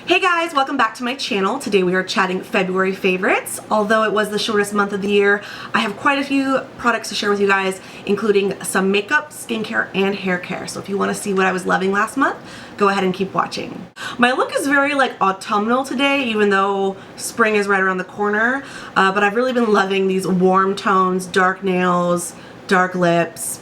Hey guys, welcome back to my channel. Today we are chatting February favorites. Although it was the shortest month of the year, I have quite a few products to share with you guys, including some makeup, skincare, and hair care. So if you want to see what I was loving last month, go ahead and keep watching. My look is very autumnal today, even though spring is right around the corner. But I've really been loving these warm tones, dark nails, dark lips.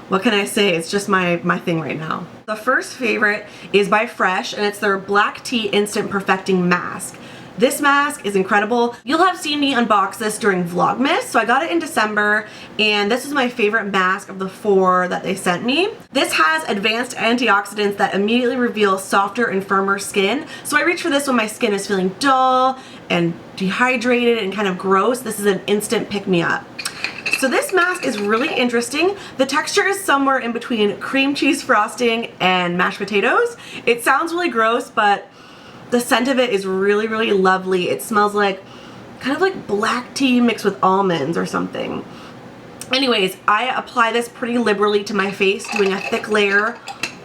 What can I say? It's just my thing right now. The first favorite is by Fresh, and it's their Black Tea Instant Perfecting Mask. This mask is incredible. You'll have seen me unbox this during Vlogmas, so I got it in December, and this is my favorite mask of the 4 that they sent me. This has advanced antioxidants that immediately reveal softer and firmer skin, so I reach for this when my skin is feeling dull and dehydrated and kind of gross. This is an instant pick-me-up. So this mask is really interesting. The texture is somewhere in between cream cheese frosting and mashed potatoes. It sounds really gross, but the scent of it is really, really lovely. It smells like kind of like black tea mixed with almonds or something. Anyways, I apply this pretty liberally to my face, doing a thick layer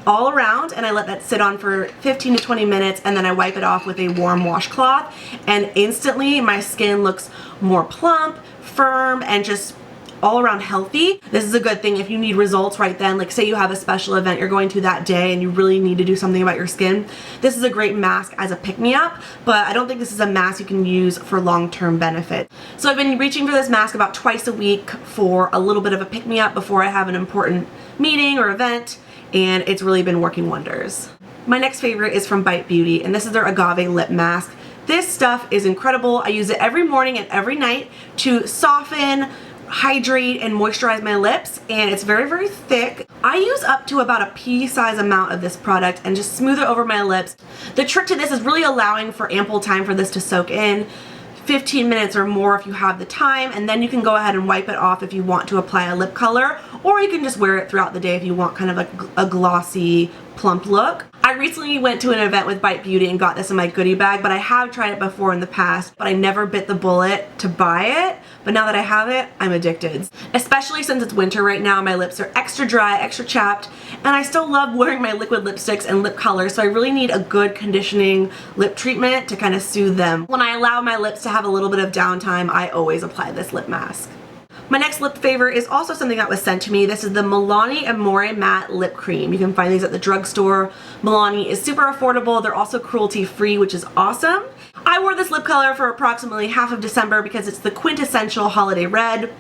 all around, and I let that sit on for 15 to 20 minutes, and then I wipe it off with a warm washcloth, and instantly my skin looks more plump, firm, and just all around healthy. This is a good thing if you need results right then, like say you have a special event you're going to that day and you really need to do something about your skin. This is a great mask as a pick-me-up, but I don't think this is a mask you can use for long-term benefit. So I've been reaching for this mask about twice a week for a little bit of a pick-me-up before I have an important meeting or event, and it's really been working wonders. My next favorite is from Bite Beauty, and this is their Agave Lip Mask. This stuff is incredible. I use it every morning and every night to soften, hydrate, and moisturize my lips, and it's very, very thick. I use up to about a pea-size amount of this product and just smooth it over my lips. The trick to this is really allowing for ample time for this to soak in, 15 minutes or more if you have the time, and then you can go ahead and wipe it off if you want to apply a lip color, or you can just wear it throughout the day if you want kind of like a glossy, plump look. I recently went to an event with Bite Beauty and got this in my goodie bag, but I have tried it before in the past, but I never bit the bullet to buy it. But now that I have it, I'm addicted. Especially since it's winter right now, my lips are extra dry, extra chapped, and I still love wearing my liquid lipsticks and lip color, so I really need a good conditioning lip treatment to kind of soothe them. When I allow my lips to have a little bit of downtime, I always apply this lip mask. My next lip favorite is also something that was sent to me. This is the Milani Amore Matte Lip Cream. You can find these at the drugstore. Milani is super affordable. They're also cruelty-free, which is awesome. I wore this lip color for approximately half of December because it's the quintessential holiday red.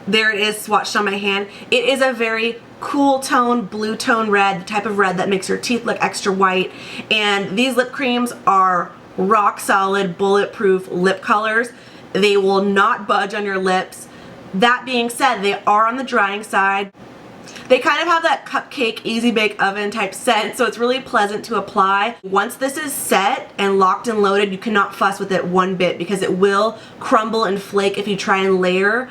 There it is swatched on my hand. It is a very cool tone, blue tone red, the type of red that makes your teeth look extra white. And these lip creams are rock solid, bulletproof lip colors. They will not budge on your lips. That being said, they are on the drying side. They kind of have that cupcake, easy bake oven type scent, so it's really pleasant to apply. Once this is set and locked and loaded, you cannot fuss with it one bit because it will crumble and flake if you try and layer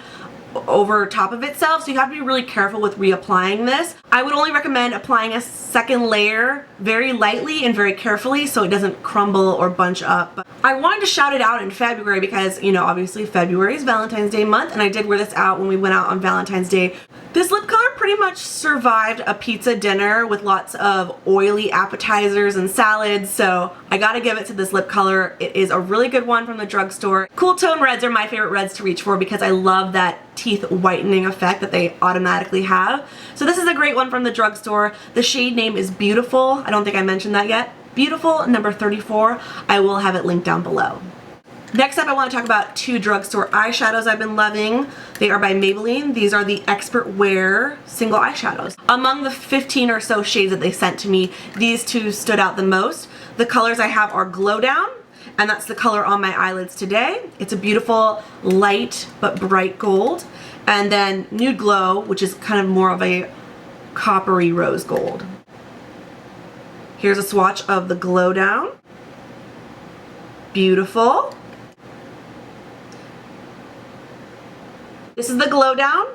over top of itself, so you have to be really careful with reapplying this. I would only recommend applying a second layer very lightly and very carefully so it doesn't crumble or bunch up. I wanted to shout it out in February because, you know, obviously February is Valentine's Day month, and I did wear this out when we went out on Valentine's Day. This lip color pretty much survived a pizza dinner with lots of oily appetizers and salads, so I gotta give it to this lip color. It is a really good one from the drugstore. Cool tone reds are my favorite reds to reach for because I love that teeth whitening effect that they automatically have. So this is a great one from the drugstore. The shade name is Beautiful. I don't think I mentioned that yet. Beautiful number 34. I will have it linked down below. Next up, I want to talk about 2 drugstore eyeshadows I've been loving. They are by Maybelline. These are the Expert Wear single eyeshadows. Among the 15 or so shades that they sent to me, these 2 stood out the most. The colors I have are Glow Down, and that's the color on my eyelids today. It's a beautiful light but bright gold. And then Nude Glow, which is kind of more of a coppery rose gold. Here's a swatch of the Glow Down. Beautiful. This is the Glow Down,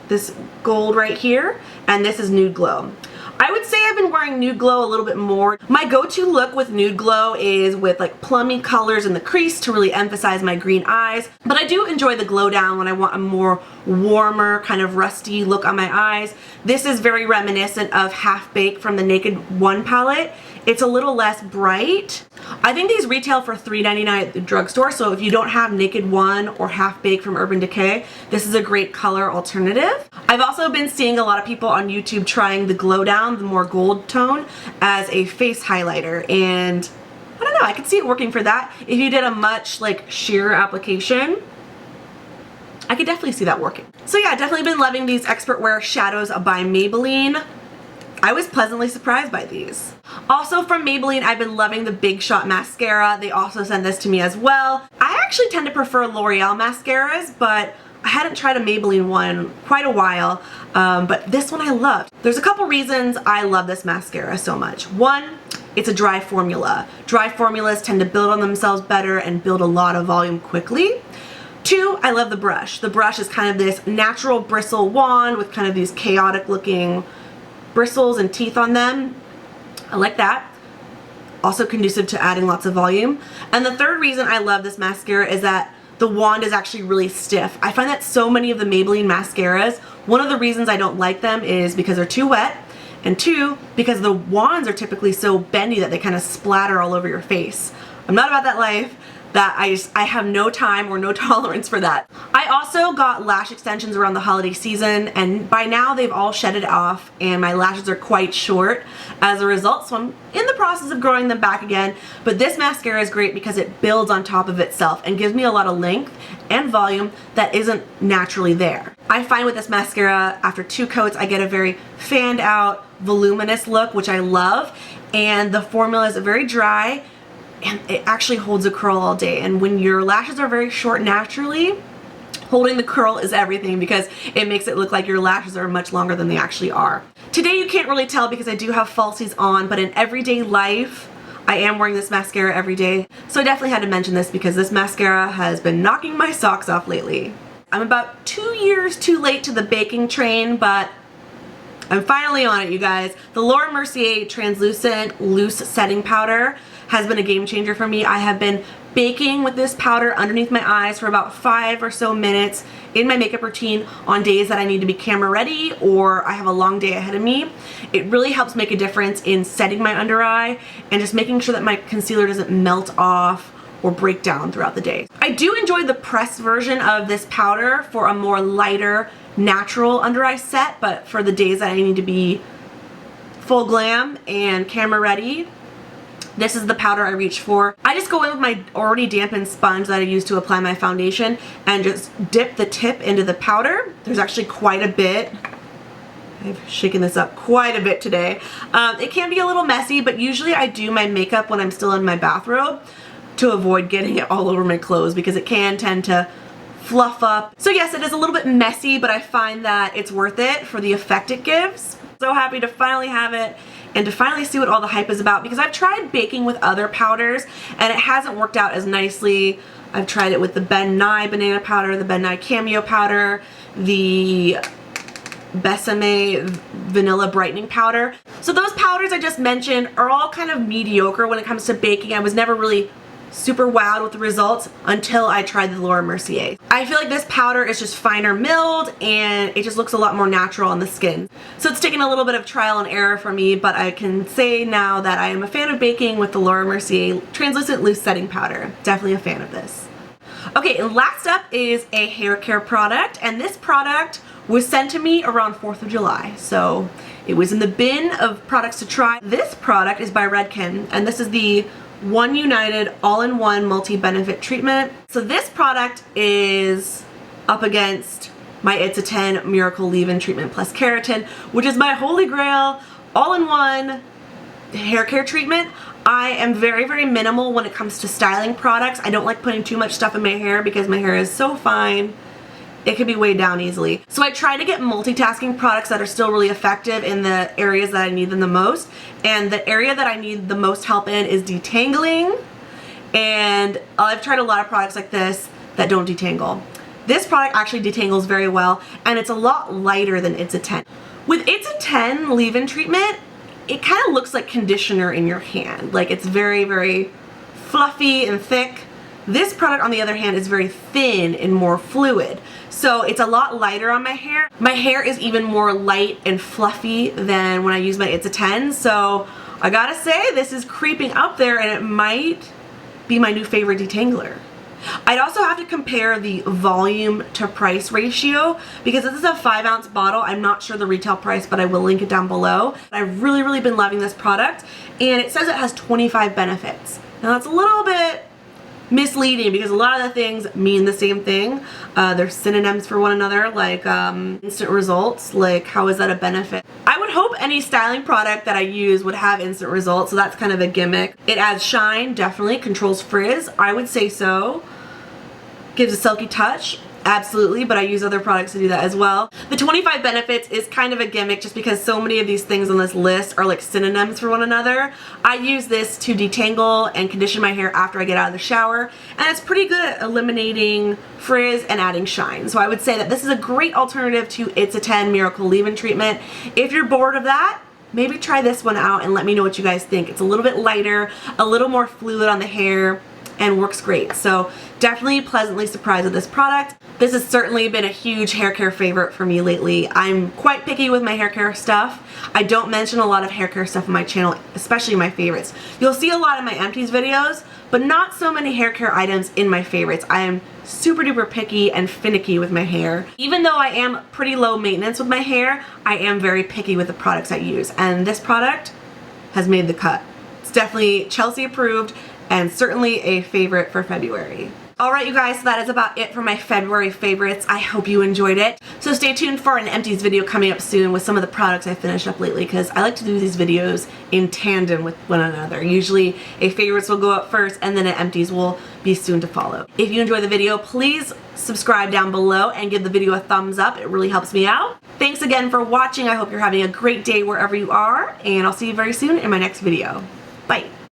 this gold right here, and this is Nude Glow. I would say I've been wearing Nude Glow a little bit more. My go-to look with Nude Glow is with like plummy colors in the crease to really emphasize my green eyes. But I do enjoy the glow down when I want a more warmer, kind of rusty look on my eyes. This is very reminiscent of Half Baked from the Naked One palette. It's a little less bright. I think these retail for $3.99 at the drugstore, so if you don't have Naked One or Half Baked from Urban Decay, this is a great color alternative. I've also been seeing a lot of people on YouTube trying the Glow Down, the more gold tone, as a face highlighter, and I don't know, I could see it working for that. If you did a much like sheer application, I could definitely see that working. So yeah, definitely been loving these Expert Wear Shadows by Maybelline. I was pleasantly surprised by these. Also from Maybelline, I've been loving the Big Shot mascara. They also sent this to me as well. I actually tend to prefer L'Oreal mascaras, but I hadn't tried a Maybelline one quite a while, but this one I loved. There's a couple reasons I love this mascara so much. One, it's a dry formula. Dry formulas tend to build on themselves better and build a lot of volume quickly. Two, I love the brush. The brush is kind of this natural bristle wand with kind of these chaotic looking bristles and teeth on them. I like that. Also conducive to adding lots of volume. And the third reason I love this mascara is that the wand is actually really stiff. I find that so many of the Maybelline mascaras, one of the reasons I don't like them is because they're too wet, and two, because the wands are typically so bendy that they kind of splatter all over your face. I'm not about that life. That I have no time or no tolerance for that. I also got lash extensions around the holiday season, and by now they've all shedded off and my lashes are quite short as a result, so I'm in the process of growing them back again. But this mascara is great because it builds on top of itself and gives me a lot of length and volume that isn't naturally there. I find with this mascara, after 2 coats, I get a very fanned out, voluminous look, which I love, and the formula is very dry, and it actually holds a curl all day. And when your lashes are very short naturally, holding the curl is everything because it makes it look like your lashes are much longer than they actually are. Today you can't really tell because I do have falsies on, but in everyday life, I am wearing this mascara every day. So I definitely had to mention this because this mascara has been knocking my socks off lately. I'm about 2 years too late to the baking train, but I'm finally on it, you guys. The Laura Mercier Translucent Loose Setting Powder has been a game changer for me. I have been baking with this powder underneath my eyes for about 5 or so minutes in my makeup routine on days that I need to be camera ready or I have a long day ahead of me. It really helps make a difference in setting my under eye and just making sure that my concealer doesn't melt off or break down throughout the day. I do enjoy the pressed version of this powder for a more lighter, natural under eye set, but for the days that I need to be full glam and camera ready, this is the powder I reach for. I just go in with my already dampened sponge that I use to apply my foundation and just dip the tip into the powder. There's actually quite a bit. I've shaken this up quite a bit today. It can be a little messy, but usually I do my makeup when I'm still in my bathrobe to avoid getting it all over my clothes because it can tend to fluff up. So yes, it is a little bit messy, but I find that it's worth it for the effect it gives. So happy to finally have it and to finally see what all the hype is about because I've tried baking with other powders and it hasn't worked out as nicely. I've tried it with the Ben Nye banana powder, the Ben Nye cameo powder, the Besame vanilla brightening powder. So those powders I just mentioned are all kind of mediocre when it comes to baking. I was never really super wowed with the results until I tried the Laura Mercier. I feel like this powder is just finer milled and it just looks a lot more natural on the skin. So it's taken a little bit of trial and error for me, but I can say now that I am a fan of baking with the Laura Mercier Translucent Loose Setting Powder. Definitely a fan of this. Okay, and last up is a hair care product, and this product was sent to me around 4th of July. So it was in the bin of products to try. This product is by Redken, and this is the One United All-in-One Multi-Benefit Treatment. So this product is up against my It's a 10 Miracle Leave-In Treatment Plus Keratin, which is my holy grail all-in-one hair care treatment. I am very, very minimal when it comes to styling products. I don't like putting too much stuff in my hair because my hair is so fine. It can be weighed down easily. So I try to get multitasking products that are still really effective in the areas that I need them the most. And the area that I need the most help in is detangling. And I've tried a lot of products like this that don't detangle. This product actually detangles very well, and it's a lot lighter than It's a 10. With It's a 10 leave-in treatment, it kind of looks like conditioner in your hand. Like it's very, very fluffy and thick. This product, on the other hand, is very thin and more fluid. So it's a lot lighter on my hair. My hair is even more light and fluffy than when I use my It's a 10. So I gotta say, this is creeping up there, and it might be my new favorite detangler. I'd also have to compare the volume to price ratio, because this is a 5-ounce bottle. I'm not sure the retail price, but I will link it down below. I've really, really been loving this product, and it says it has 25 benefits. Now that's a little bit misleading because a lot of the things mean the same thing. They're synonyms for one another, like instant results. Like, how is that a benefit? I would hope any styling product that I use would have instant results, so that's kind of a gimmick. It adds shine, definitely. Controls frizz, I would say so. Gives a silky touch, absolutely, but I use other products to do that as well. The 25 benefits is kind of a gimmick just because so many of these things on this list are like synonyms for one another. I use this to detangle and condition my hair after I get out of the shower, and it's pretty good at eliminating frizz and adding shine. So I would say that this is a great alternative to It's a 10 Miracle Leave-In Treatment. If you're bored of that, maybe try this one out and let me know what you guys think. It's a little bit lighter, a little more fluid on the hair, and works great. So definitely pleasantly surprised with this product. This has certainly been a huge hair care favorite for me lately. I'm quite picky with my hair care stuff. I don't mention a lot of hair care stuff on my channel, especially my favorites. You'll see a lot of my empties videos, but not so many hair care items in my favorites. I am super duper picky and finicky with my hair. Even though I am pretty low maintenance with my hair, I am very picky with the products I use, and this product has made the cut. It's definitely Chelsea approved, and certainly a favorite for February. Alright you guys, so that is about it for my February favorites. I hope you enjoyed it. So stay tuned for an empties video coming up soon with some of the products I finished up lately, because I like to do these videos in tandem with one another. Usually a favorites will go up first and then an empties will be soon to follow. If you enjoy the video, please subscribe down below and give the video a thumbs up. It really helps me out. Thanks again for watching. I hope you're having a great day wherever you are, and I'll see you very soon in my next video.